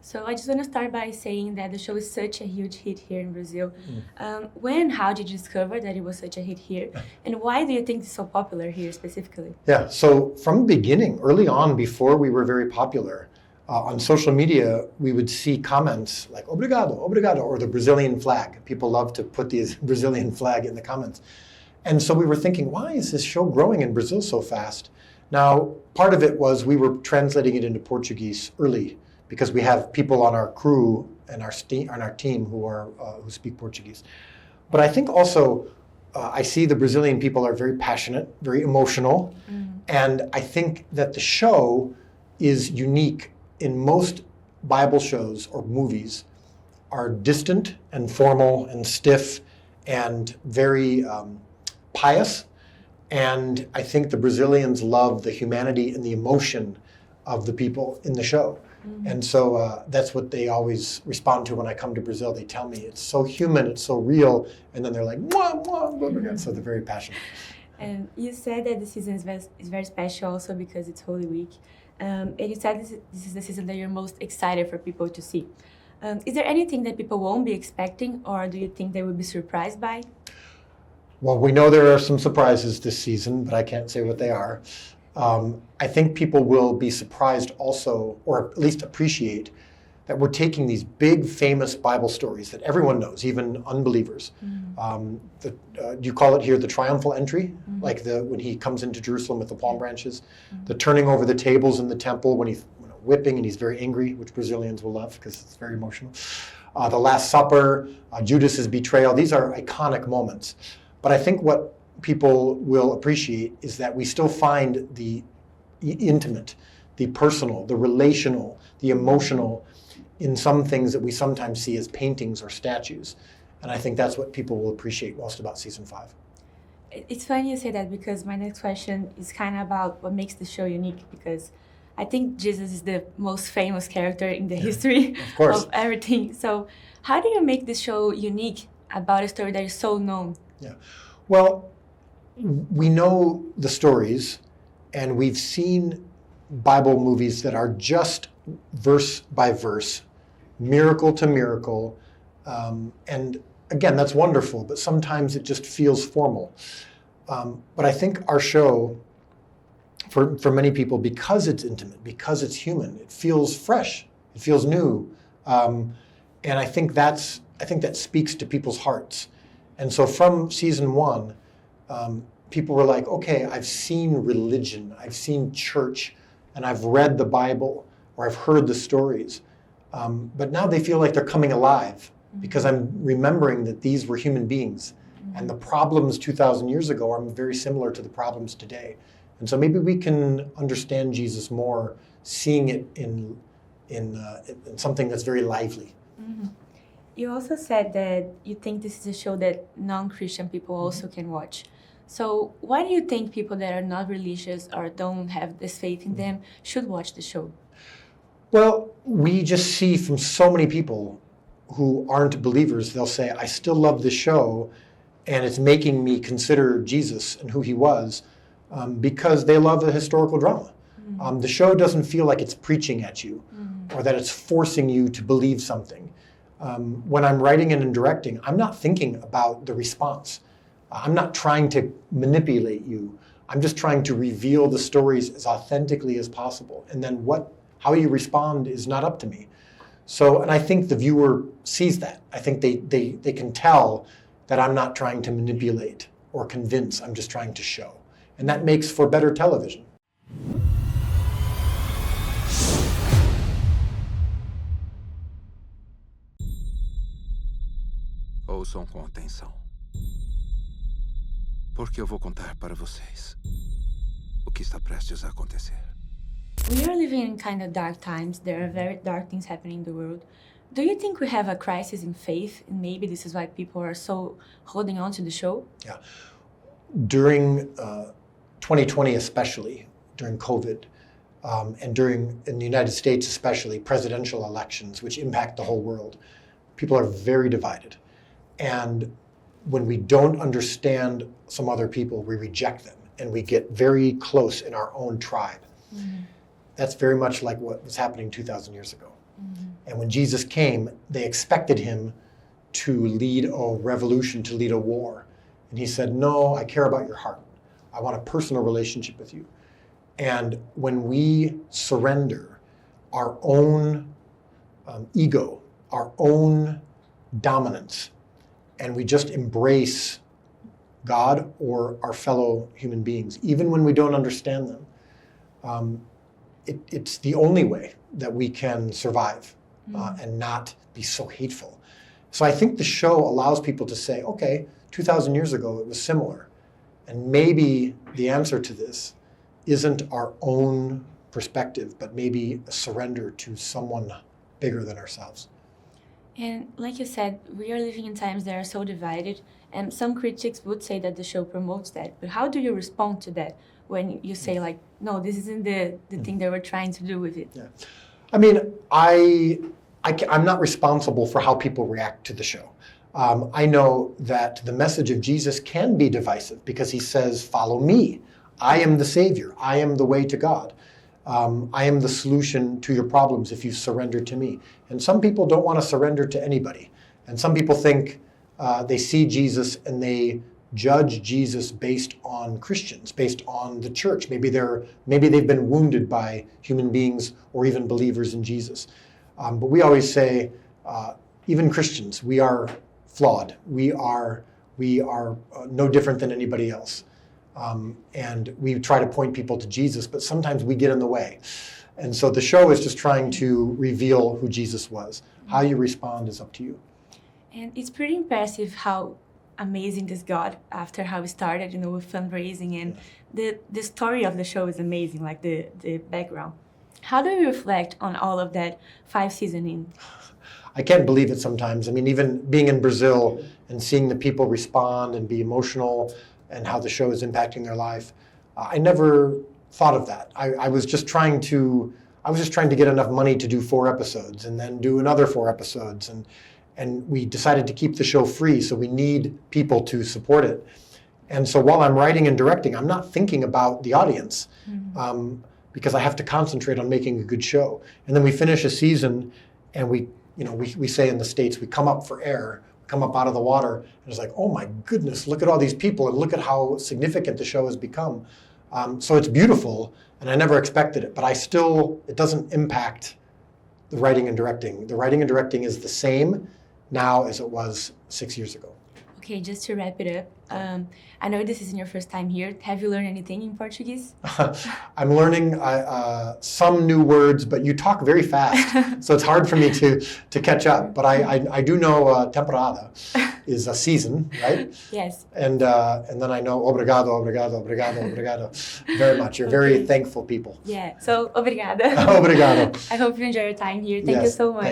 So I just want to start by saying that the show is such a huge hit here in Brazil. When and how did you discover that it was such a hit here? And why do you think it's so popular here specifically? Yeah, so from the beginning, early on, before we were very popular, on social media, we would see comments like obrigado, obrigado, or the Brazilian flag. People love to put the Brazilian flag in the comments. And so we were thinking, why is this show growing in Brazil so fast? Now, part of it was we were translating it into Portuguese early, because we have people on our crew and on our team who speak Portuguese. But I think also I see the Brazilian people are very passionate, very emotional, and I think that the show is unique. In most Bible shows or movies are distant and formal and stiff and very pious, and I think the Brazilians love the humanity and the emotion of the people in the show. And so that's what they always respond to when I come to Brazil. They tell me it's so human, it's so real, and then they're like, mwah, mwah, blah, blah, blah. So they're very passionate. And you said that the season is very special also because it's Holy Week. And you said this is the season that you're most excited for people to see. Is there anything that people won't be expecting, or do you think they will be surprised by? Well, we know there are some surprises this season, but I can't say what they are. I think people will be surprised also, or at least appreciate, that we're taking these big, famous Bible stories that everyone knows, even unbelievers. You call it here the triumphal entry, like when he comes into Jerusalem with the palm branches, the turning over the tables in the temple when he's whipping and he's very angry, which Brazilians will love because it's very emotional. The Last Supper, Judas's betrayal, these are iconic moments. But I think what people will appreciate is that we still find the intimate, the personal, the relational, the emotional in some things that we sometimes see as paintings or statues. And I think that's what people will appreciate most about season 5. It's funny you say that because my next question is kind of about what makes the show unique, because I think Jesus is the most famous character in the history of everything. So how do you make this show unique about a story that is so known? Yeah, well, we know the stories, and we've seen Bible movies that are just verse by verse, miracle to miracle, and again, that's wonderful, but sometimes it just feels formal. But I think our show, for many people, because it's intimate, because it's human, it feels fresh, it feels new, and I think that speaks to people's hearts. And so from season 1, people were like, okay, I've seen religion, I've seen church, and I've read the Bible, or I've heard the stories. But now they feel like they're coming alive because I'm remembering that these were human beings. And the problems 2,000 years ago are very similar to the problems today. And so maybe we can understand Jesus more, seeing it in something that's very lively. You also said that you think this is a show that non-Christian people also can watch. So why do you think people that are not religious or don't have this faith in them should watch the show? Well, we just see from so many people who aren't believers, they'll say, I still love this show, and it's making me consider Jesus and who he was, because they love the historical drama. The show doesn't feel like it's preaching at you, or that it's forcing you to believe something. When I'm writing and directing, I'm not thinking about the response. I'm not trying to manipulate you. I'm just trying to reveal the stories as authentically as possible. And then how you respond is not up to me. So, and I think the viewer sees that. I think they can tell that I'm not trying to manipulate or convince. I'm just trying to show. And that makes for better television. Ouçam com atenção, porque eu vou contar para vocês o que está prestes a acontecer. We are living in kind of dark times. There are very dark things happening in the world. Do you think we have a crisis in faith, and maybe this is why people are so holding on to the show? Yeah. During 2020 especially, during COVID, and in the United States especially, presidential elections, which impact the whole world, people are very divided. And when we don't understand some other people, we reject them, and we get very close in our own tribe. That's very much like what was happening 2,000 years ago. And when Jesus came, they expected him to lead a revolution, to lead a war. And he said, no, I care about your heart. I want a personal relationship with you. And when we surrender our own ego, our own dominance, and we just embrace God or our fellow human beings, even when we don't understand them, it's the only way that we can survive and not be so hateful. So I think the show allows people to say, okay, 2,000 years ago it was similar. And maybe the answer to this isn't our own perspective, but maybe a surrender to someone bigger than ourselves. And like you said, we are living in times that are so divided, and some critics would say that the show promotes that. But how do you respond to that when you say, like, no, this isn't the thing that we're trying to do with it? Yeah. I mean, I'm not responsible for how people react to the show. I know that the message of Jesus can be divisive because he says, follow me. I am the Savior. I am the way to God. I am the solution to your problems if you surrender to me. And some people don't want to surrender to anybody. And some people think they see Jesus and they judge Jesus based on Christians, based on the church. Maybe they've been wounded by human beings or even believers in Jesus. But we always say, even Christians, we are flawed. We are no different than anybody else. And we try to point people to Jesus, but sometimes we get in the way. And so the show is just trying to reveal who Jesus was. How you respond is up to you. And it's pretty impressive how amazing this got after how it started, with fundraising. And the story of the show is amazing, like the background. How do you reflect on all of that 5 seasons in? I can't believe it sometimes. I mean, even being in Brazil and seeing the people respond and be emotional and how the show is impacting their life, I never thought of that. I was just trying to get enough money to do 4 episodes and then do another 4 episodes. And we decided to keep the show free, so we need people to support it. And so while I'm writing and directing, I'm not thinking about the audience because I have to concentrate on making a good show. And then we finish a season and we say in the States, we come up for air, come up out of the water, and it's like, oh my goodness, look at all these people and look at how significant the show has become. So it's beautiful, and I never expected it, but it doesn't impact the writing and directing. The writing and directing is the same now as it was 6 years ago. Okay, just to wrap it up, I know this isn't your first time here. Have you learned anything in Portuguese? I'm learning some new words, but you talk very fast, so it's hard for me to catch up. But I do know temporada is a season, right? Yes. And then I know obrigado, obrigado, obrigado, obrigado very much. You're very thankful people. Yeah, so obrigada. Obrigado. I hope you enjoy your time here. Thank you so much.